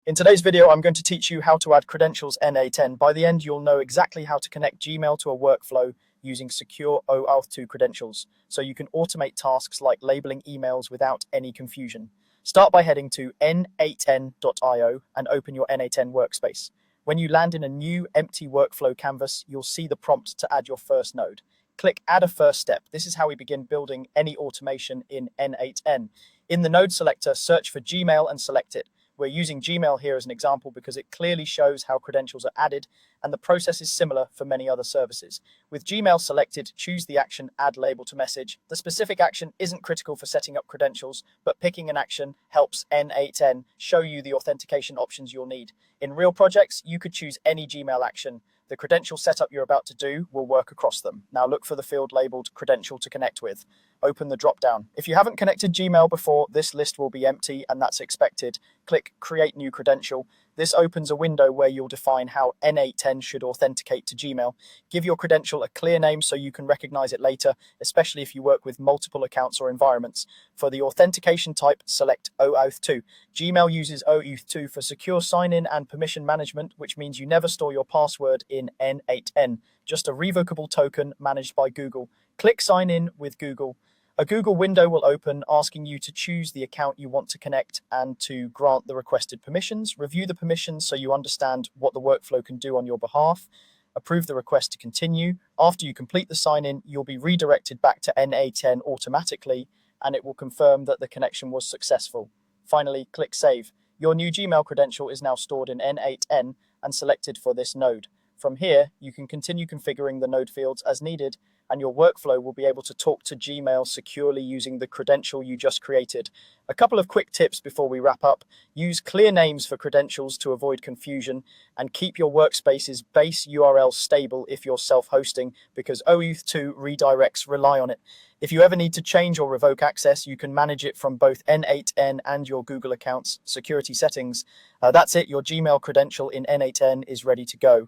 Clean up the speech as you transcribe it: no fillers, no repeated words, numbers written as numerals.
In today's video, I'm going to teach you how to add credentials n8n. By the end, you'll know exactly how to connect Gmail to a workflow using secure OAuth 2 credentials, so you can automate tasks like labeling emails without any confusion. Start by heading to n8n.io and open your n8n workspace. When you land in a new empty workflow canvas, you'll see the prompt to add your first node. Click Add a First Step. This is how we begin building any automation in n8n. In the node selector, search for Gmail and select it. We're using Gmail here as an example because it clearly shows how credentials are added, and the process is similar for many other services. With Gmail selected, choose the action Add Label to Message. The specific action isn't critical for setting up credentials, but picking an action helps n8n show you the authentication options you'll need. In real projects, you could choose any Gmail action. The credential setup you're about to do will work across them. Now look for the field labeled credential to connect with. Open the drop-down. If you haven't connected Gmail before, this list will be empty, and that's expected. Click Create New Credential. This opens a window where you'll define how n8n should authenticate to Gmail. Give your credential a clear name so you can recognize it later, especially if you work with multiple accounts or environments. For the authentication type, select OAuth 2. Gmail uses OAuth 2 for secure sign-in and permission management, which means you never store your password in n8n, just a revocable token managed by Google. Click Sign In with Google. A Google window will open asking you to choose the account you want to connect and to grant the requested permissions. Review the permissions so you understand what the workflow can do on your behalf. Approve the request to continue. After you complete the sign-in, you'll be redirected back to n8n automatically, and it will confirm that the connection was successful. Finally, click Save. Your new Gmail credential is now stored in n8n and selected for this node. From here, you can continue configuring the node fields as needed, and your workflow will be able to talk to Gmail securely using the credential you just created. A couple of quick tips before we wrap up. Use clear names for credentials to avoid confusion, and keep your workspace's base URL stable if you're self-hosting, because OAuth 2 redirects rely on it. If you ever need to change or revoke access, you can manage it from both n8n and your Google account's security settings. That's it, your Gmail credential in n8n is ready to go.